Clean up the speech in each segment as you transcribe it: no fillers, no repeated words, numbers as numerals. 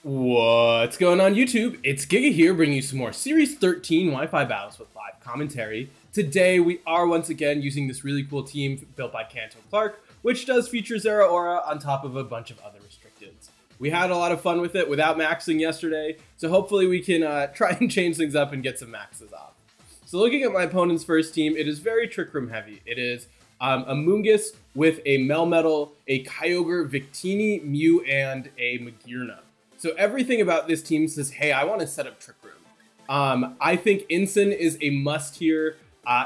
What's going on YouTube? It's Giga here bringing you some more Series 13 Wi-Fi battles with live commentary. Today we are once again using this really cool team built by Kanto Clark, which does feature Zera Aura on top of a bunch of other restricteds. We had a lot of fun with it without maxing yesterday, so hopefully we can try and change things up and get some maxes off. So looking at my opponent's first team, it is very Trick Room heavy. It is a Mungus with a Melmetal, a Kyogre, Victini, Mew, and a Magearna. So everything about this team says, hey, I want to set up Trick Room. I think Ensign is a must here.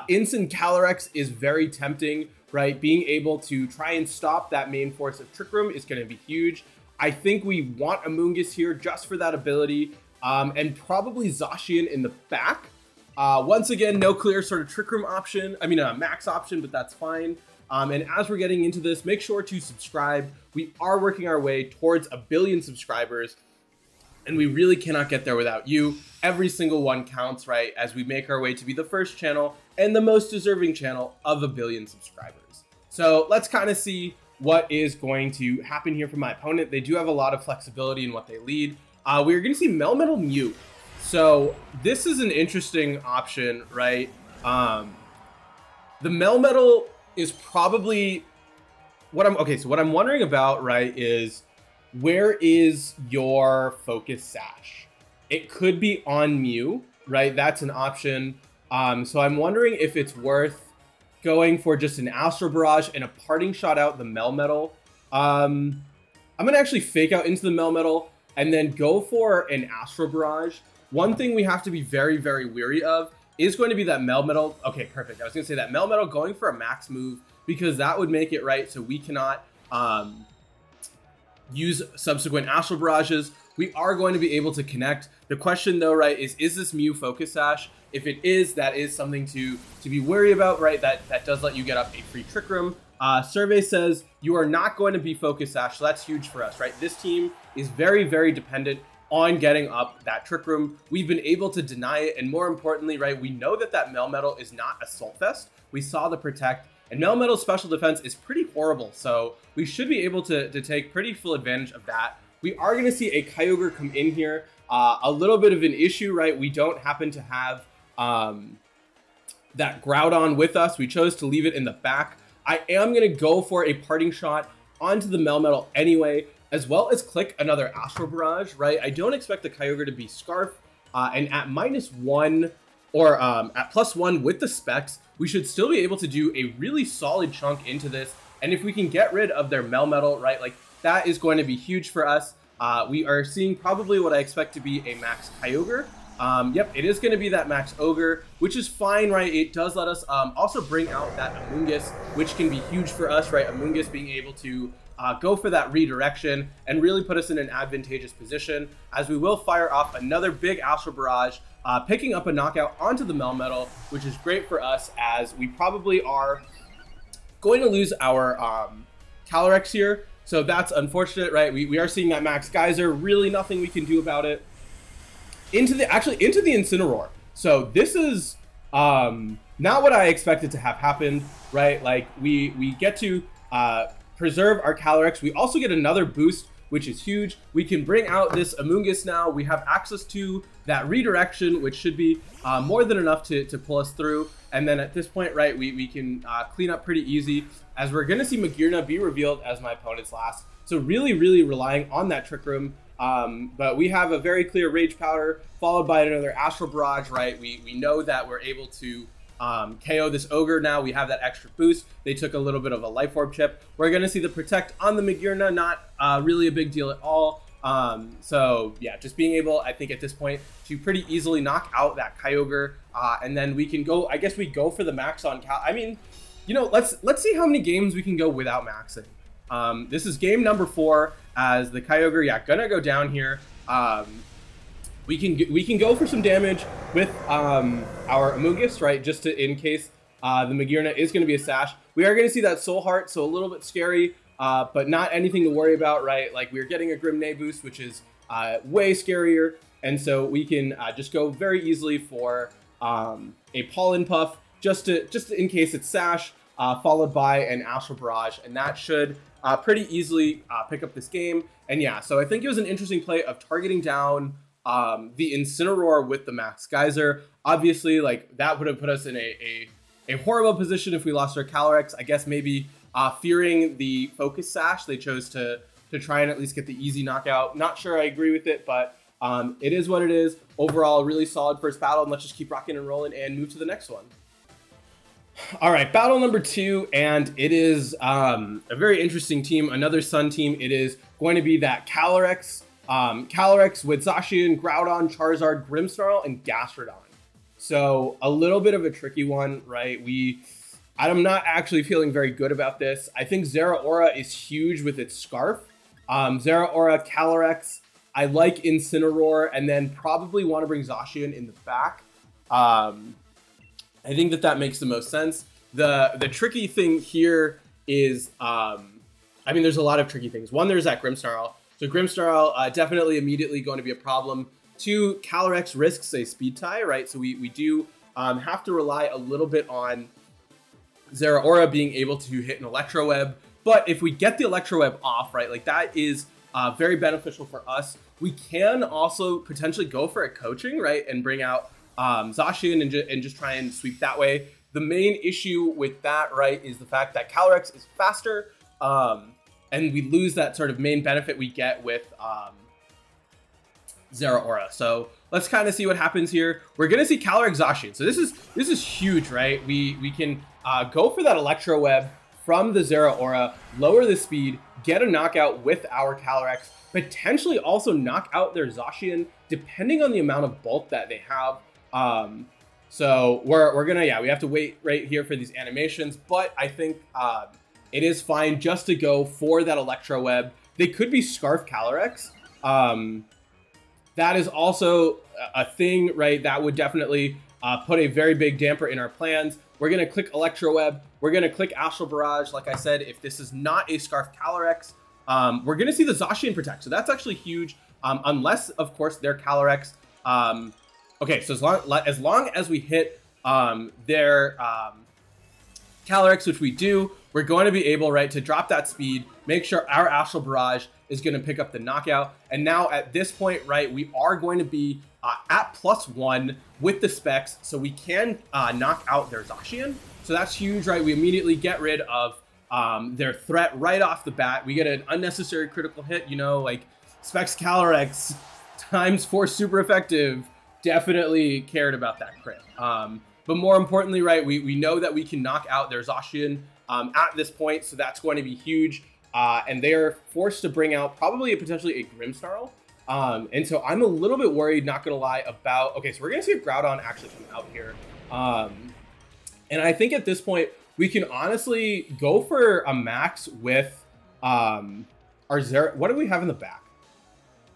Ensign Calyrex is very tempting, right? Being able to try and stop that main force of Trick Room is going to be huge. I think we want a Mungus here just for that ability, and probably Zacian in the back. Once again, no clear sort of Trick Room option. I mean, a max option, but that's fine. And as we're getting into this, make sure to subscribe. We are working our way towards 1 billion subscribers, and we really cannot get there without you. Every single one counts, right? As we make our way to be the first channel and the most deserving channel of 1 billion subscribers. So let's kind of see what is going to happen here for my opponent. They do have a lot of flexibility in what they lead. We're going to see Melmetal Mew. So this is an interesting option, right? The Melmetal is probably what I'm wondering about, right, is where is your focus sash? It could be on Mew, right? That's an option. So I'm wondering if it's worth going for just an Astral Barrage and a parting shot out the Melmetal. I'm gonna actually fake out into the Melmetal and then go for an Astral Barrage. One thing we have to be very, very wary of is going to be that Melmetal. Okay, perfect. I was gonna say that Melmetal going for a max move, because that would make it right so we cannot use subsequent Astral Barrages. We are going to be able to connect. The question though, right, is this Mew Focus Sash? If it is, that is something to be wary about, right? That does let you get up a free Trick Room. Survey says you are not going to be Focus Sash, so that's huge for us, right? This team is very, very dependent on getting up that Trick Room. We've been able to deny it, and more importantly, right, we know that Melmetal is not Assault Vest. We saw the Protect, and Melmetal's special defense is pretty horrible, so we should be able to take pretty full advantage of that. We are going to see a Kyogre come in here. A little bit of an issue, right? We don't happen to have that Groudon with us. We chose to leave it in the back. I am going to go for a parting shot onto the Melmetal anyway, as well as click another Astral Barrage, right? I don't expect the Kyogre to be Scarf, and at -1 or at +1 with the specs, we should still be able to do a really solid chunk into this. And if we can get rid of their Melmetal, right, like that is going to be huge for us. We are seeing probably what I expect to be a max Kyogre. Yep, it is going to be that max Ogre, which is fine, right? It does let us also bring out that Amoonguss, which can be huge for us, right? Amoonguss being able to go for that redirection and really put us in an advantageous position, as we will fire off another big Astral Barrage, picking up a knockout onto the Melmetal, which is great for us, as we probably are going to lose our Calyrex here. So that's unfortunate, right? We are seeing that max Geyser, really nothing we can do about it. Into the Incineroar. So this is not what I expected to have happened, right? Like we get to preserve our Calyrex. We also get another boost, which is huge. We can bring out this Amoonguss now. We have access to that redirection, which should be more than enough to pull us through. And then at this point, right, we can clean up pretty easy, as we're going to see Magearna be revealed as my opponent's last. So really, really relying on that Trick Room. But we have a very clear Rage Powder, followed by another Astral Barrage, right? We know that we're able to KO this Ogre now. We have that extra boost. They took a little bit of a Life Orb chip. We're going to see the Protect on the Magearna, not really a big deal at all. So yeah, just being able, I think at this point, to pretty easily knock out that Kyogre, and then we can go, I guess we go for the max on Cal. I mean, you know, let's see how many games we can go without maxing. This is game number 4, as the Kyogre, yeah, gonna go down here. We can go for some damage with our Amoonguss, right, just to, in case the Magearna is going to be a Sash. We are going to see that Soul Heart, so a little bit scary, but not anything to worry about, right? Like, we're getting a Grimnay boost, which is way scarier, and so we can just go very easily for a Pollen Puff, just in case it's Sash, followed by an Astral Barrage, and that should pretty easily pick up this game. And yeah, so I think it was an interesting play of targeting down the Incineroar with the Max Geyser. Obviously, like that would have put us in a horrible position if we lost our Calyrex. I guess maybe fearing the Focus Sash, they chose to try and at least get the easy knockout. Not sure I agree with it, but it is what it is. Overall, really solid first battle, and let's just keep rocking and rolling and move to the next one. All right, battle number 2, and it is a very interesting team, another Sun team. It is going to be that Calyrex, Calyrex with Zacian, Groudon, Charizard, Grimmsnarl, and Gastrodon. So a little bit of a tricky one, right? I'm not actually feeling very good about this. I think Zeraora is huge with its Scarf. Zeraora, Calyrex, I like Incineroar, and then probably want to bring Zacian in the back. I think that makes the most sense. The tricky thing here is, I mean, there's a lot of tricky things. One, there's that Grimmsnarl. So Grimmsnarl definitely immediately going to be a problem. 2, Calyrex risks a speed tie, right? So we do have to rely a little bit on Zeraora being able to hit an Electro Web. But if we get the Electro Web off, right, like that is very beneficial for us. We can also potentially go for a coaching, right, and bring out Zacian and just try and sweep that way. The main issue with that, right, is the fact that Calyrex is faster, and we lose that sort of main benefit we get with Zeraora. So let's kind of see what happens here. We're gonna see Calyrex Zacian. So this is huge, right? We can go for that Electro Web from the Zeraora, lower the speed, get a knockout with our Calyrex, potentially also knock out their Zacian, depending on the amount of bulk that they have. So we're gonna, yeah, we have to wait right here for these animations, but I think it is fine just to go for that Electro Web. They could be Scarf Calyrex. That is also a thing, right? That would definitely put a very big damper in our plans. We're gonna click Electro Web. We're gonna click Astral Barrage. Like I said, if this is not a Scarf Calyrex, we're gonna see the Zacian Protect. So that's actually huge, unless, of course, their Calyrex. Okay, so as long as we hit their Calyrex, which we do, we're going to be able, right, to drop that speed, make sure our Astral Barrage is going to pick up the knockout. And now at this point, right, we are going to be at +1 with the specs, so we can knock out their Zacian. So that's huge, right? We immediately get rid of their threat right off the bat. We get an unnecessary critical hit, you know, like specs Calyrex ×4 super effective. Definitely cared about that crit. But more importantly, right, we know that we can knock out their Zacian at this point, so that's going to be huge. And they are forced to bring out probably potentially a Grimmsnarl. And so I'm a little bit worried, not gonna lie, about, okay, so we're gonna see if Groudon actually come out here. And I think at this point, we can honestly go for a max with our Zera. What do we have in the back?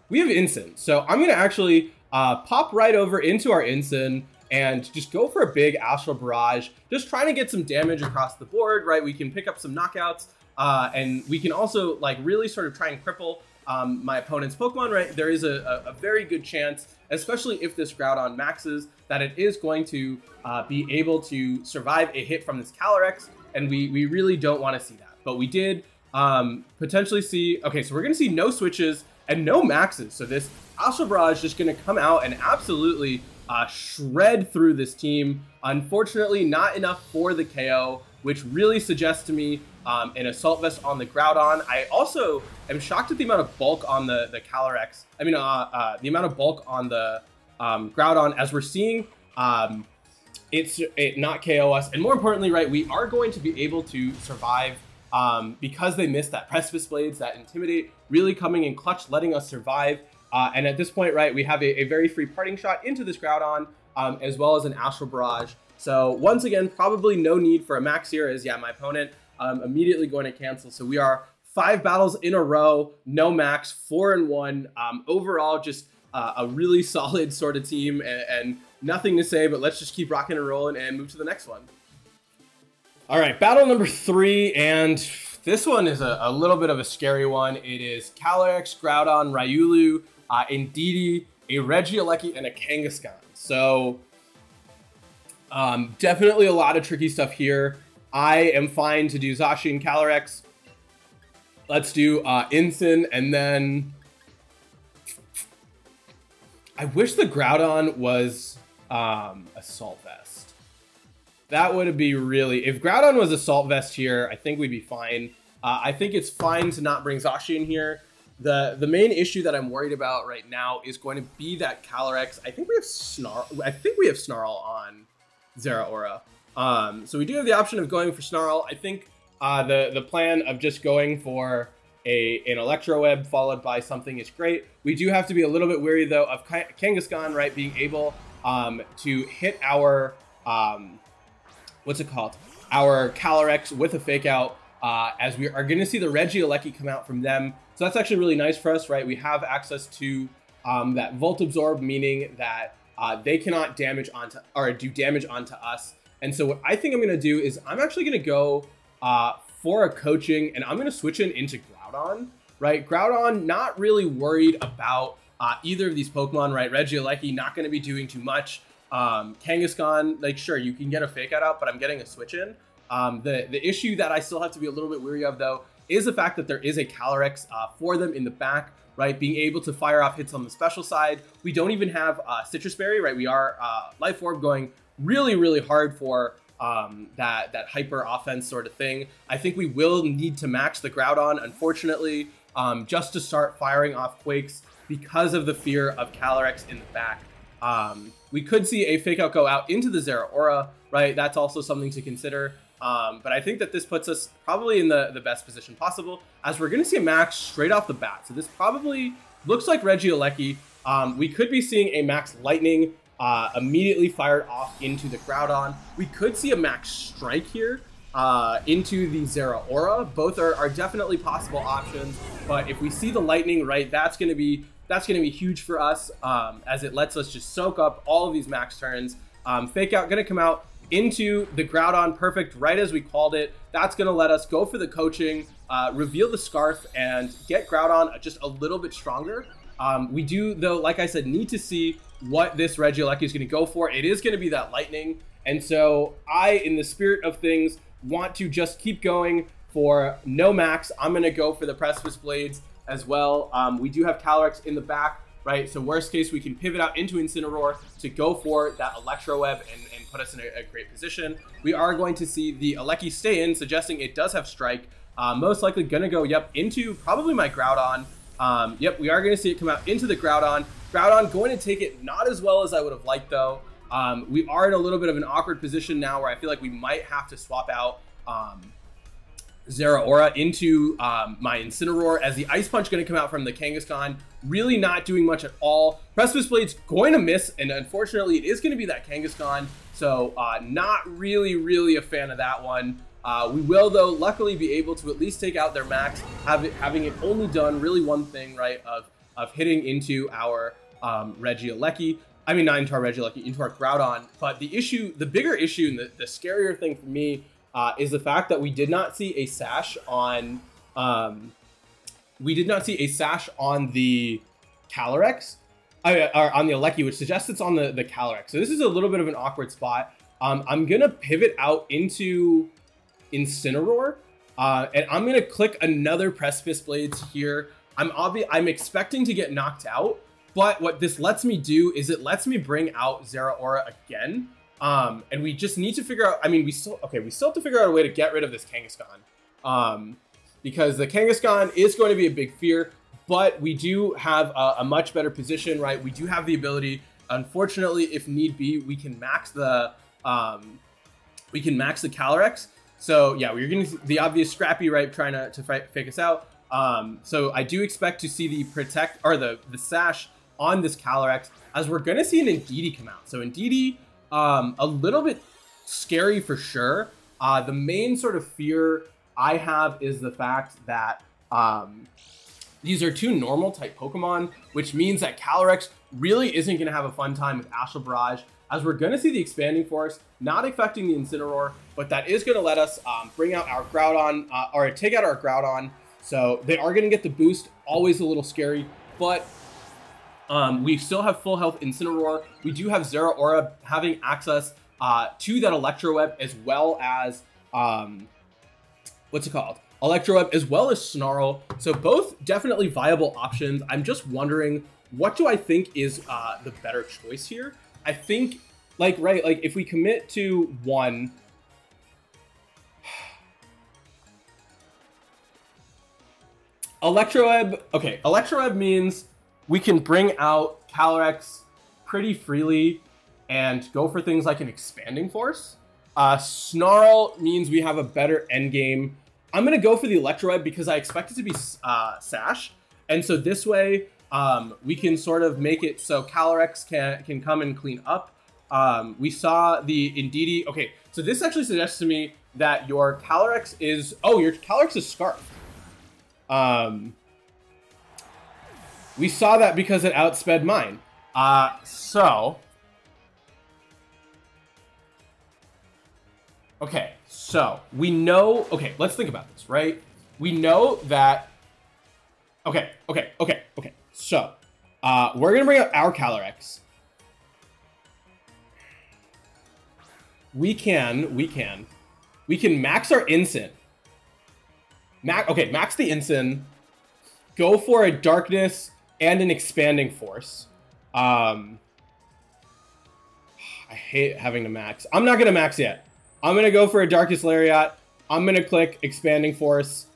We have Incin. So I'm gonna actually pop right over into our Incin and just go for a big Astral Barrage, just trying to get some damage across the board, right? We can pick up some knockouts, and we can also like really sort of try and cripple my opponent's Pokemon, right? There is a very good chance, especially if this Groudon maxes, that it is going to be able to survive a hit from this Calyrex, and we really don't want to see that. But we did potentially see, okay, so we're going to see no switches and no maxes. So this Astral Barrage is just going to come out and absolutely shred through this team. Unfortunately, not enough for the KO, which really suggests to me an Assault Vest on the Groudon. I also am shocked at the amount of bulk on the Calyrex. I mean, the amount of bulk on the Groudon, as we're seeing it not KO us. And more importantly, right, we are going to be able to survive because they missed that Precipice Blades, that Intimidate, really coming in clutch, letting us survive. And at this point, right, we have a very free parting shot into this Groudon, as well as an Astral Barrage. So once again, probably no need for a max here, as yeah, my opponent immediately going to cancel. So we are 5 battles in a row, no max, 4-1. Overall, just a really solid sort of team, and nothing to say, but let's just keep rocking and rolling and move to the next one. All right, battle number 3, and this one is a little bit of a scary one. It is Calyrex, Groudon, Riolu, Indeedee, a Regieleki, and a Kangaskhan. So definitely a lot of tricky stuff here. I am fine to do Zacian Calyrex. Let's do Incin, and then I wish the Groudon was Assault Vest. That would be really... If Groudon was Assault Vest here, I think we'd be fine. I think it's fine to not bring Zacian in here. The main issue that I'm worried about right now is going to be that Calyrex. I think we have Snarl on Zeraora. So we do have the option of going for Snarl. I think the plan of just going for an Electro Web followed by something is great. We do have to be a little bit wary though of Kangaskhan, right, being able to hit our what's it called? Our Calyrex with a fake out, as we are going to see the Regieleki come out from them. So that's actually really nice for us, right? We have access to that Volt Absorb, meaning that they cannot damage onto or do damage onto us. And so what I think I'm going to do is I'm actually going to go for a coaching, and I'm going to switch into Groudon, right? Groudon, not really worried about either of these Pokemon, right? Regieleki, not going to be doing too much. Kangaskhan, like, sure, you can get a fake out, but I'm getting a switch in. The issue that I still have to be a little bit weary of, though, is the fact that there is a Calyrex for them in the back, right? Being able to fire off hits on the special side. We don't even have Citrus Berry, right? We are Life Orb going really, really hard for that hyper offense sort of thing. I think we will need to max the Groudon, unfortunately, just to start firing off Quakes because of the fear of Calyrex in the back. We could see a fake out go out into the Zeraora, right? That's also something to consider. But I think that this puts us probably in the best position possible, as we're going to see a max straight off the bat. So this probably looks like Regieleki. We could be seeing a max Lightning immediately fired off into the Groudon. We could see a max Strike here into the Zeraora. Both are definitely possible options. But if we see the Lightning, right, that's going to be huge for us, as it lets us just soak up all of these max turns. Fake out going to come out into the Groudon, perfect, right as we called it. That's going to let us go for the coaching, reveal the Scarf, and get Groudon just a little bit stronger. We do, though, like I said, need to see what this Regieleki is going to go for. It is going to be that Lightning, and so I, in the spirit of things, want to just keep going for no max. I'm going to go for the Precipice Blades as well. We do have Calyrex in the back, right? So worst case, we can pivot out into Incineroar to go for that Electro Web and put us in a great position. We are going to see the Aleki stay in, suggesting it does have Strike. Most likely going to go, yep, into probably my Groudon. Yep, we are going to see it come out into the Groudon. Groudon going to take it not as well as I would have liked, though. We are in a little bit of an awkward position now where I feel like we might have to swap out Zeraora into my Incineroar, as the Ice Punch going to come out from the Kangaskhan. Really not doing much at all. Precipice Blade's going to miss, and unfortunately it is going to be that Kangaskhan, so not really a fan of that one. We will, though, luckily be able to at least take out their max, having it only done really one thing, right, of hitting into our Regieleki. I mean, not into our Regieleki, into our Groudon. But the bigger issue, and the scarier thing for me, is the fact that we did not see a sash on the Calyrex, or on the Aleki, which suggests it's on the Calyrex. So this is a little bit of an awkward spot. I'm gonna pivot out into Incineroar, and I'm gonna click another Precipice Blades here. I'm expecting to get knocked out, but what this lets me do is it lets me bring out Zeraora again. And we just need to figure out, I mean, we still have to figure out a way to get rid of this Kangaskhan. Because the Kangaskhan is going to be a big fear, but we do have a much better position, right? We do have the ability, unfortunately, if need be, we can max the Calyrex. So yeah, we're going to the obvious Scrappy, right, trying to fake us out. So I do expect to see the Protect, or the Sash on this Calyrex, as we're going to see an Indeedee come out. So Indeedee, a little bit scary for sure. The main sort of fear I have is the fact that these are two normal type Pokemon, which means that Calyrex really isn't going to have a fun time with Astral Barrage, as we're going to see the Expanding Force not affecting the Incineroar, but that is going to let us bring out our Groudon, or take out our Groudon. So they are going to get the boost, always a little scary, but we still have full health Incineroar. We do have Zeraora having access to that Electro Web, as well as what's it called? Electro Web, as well as Snarl. So both definitely viable options. I'm just wondering, what do I think is the better choice here? I think, like, right, like if we commit to one, Electroweb, okay, Electroweb means we can bring out Calyrex pretty freely and go for things like an Expanding Force. Snarl means we have a better endgame. I'm going to go for the Electroweb because I expect it to be Sash. And so this way, we can sort of make it so Calyrex can come and clean up. We saw the Indeedee. Okay, so this actually suggests to me that your Calyrex is... Oh, your Calyrex is Scarfed. We saw that because it outsped mine. Okay, so we know, okay, let's think about this, right? We know that, okay. So, we're gonna bring up our Calyrex. We can max our Incin. Max the Incin, go for a Darkness and an Expanding Force. I hate having to max. I'm not gonna max yet. I'm gonna go for a Darkest Lariat. I'm gonna click Expanding Force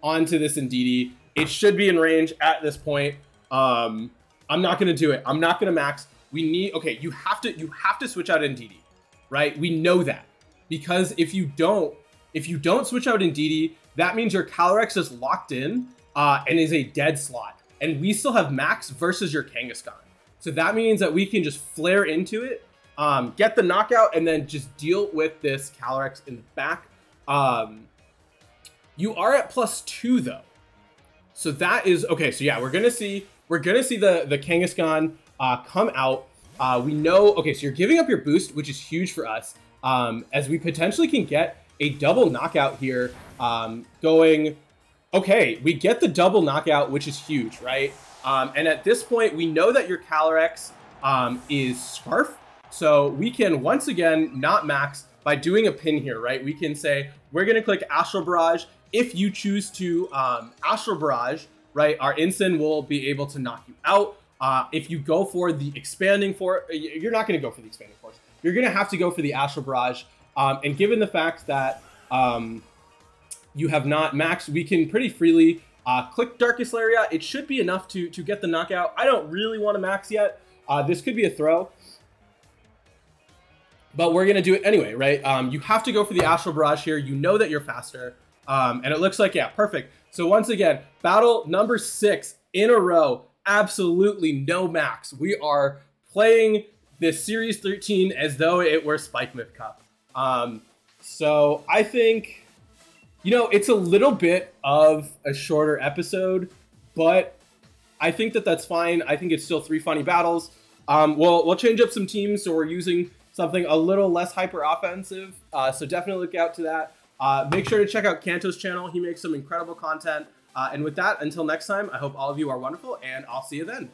onto this Indeedee. It should be in range at this point. I'm not gonna do it. I'm not gonna max. We need, okay, you have to switch out Indeedee, right? We know that. Because if you don't switch out Indeedee, that means your Calyrex is locked in and is a dead slot. And we still have max versus your Kangaskhan. So that means that we can just flare into it, get the knockout, and then just deal with this Calyrex in the back. You are at +2 though. So that is okay. So yeah, we're gonna see the Kangaskhan come out. We know, okay, so you're giving up your boost, which is huge for us, as we potentially can get a double knockout here. Going, okay, we get the double knockout, which is huge, right? And at this point, we know that your Calyrex is Scarf. So we can once again not max by doing a pin here, right? We can say, we're gonna click Astral Barrage. If you choose to Astral Barrage, right, our Incin will be able to knock you out. If you go for the Expanding Force, you're not gonna go for the Expanding Force. You're gonna have to go for the Astral Barrage. And given the fact that you have not maxed, we can pretty freely click Darkest Lariat. It should be enough to get the knockout. I don't really want to max yet. This could be a throw, but we're going to do it anyway, right? You have to go for the Astral Barrage here. You know that you're faster. And it looks like, yeah, perfect. So once again, battle number 6 in a row. Absolutely no max. We are playing this Series 13 as though it were Spike Myth Cup. So I think, you know, it's a little bit of a shorter episode, but I think that that's fine. I think it's still 3 funny battles. We'll change up some teams, so we're using something a little less hyper offensive. So definitely look out to that. Make sure to check out Kanto's channel. He makes some incredible content. And with that, until next time, I hope all of you are wonderful, and I'll see you then.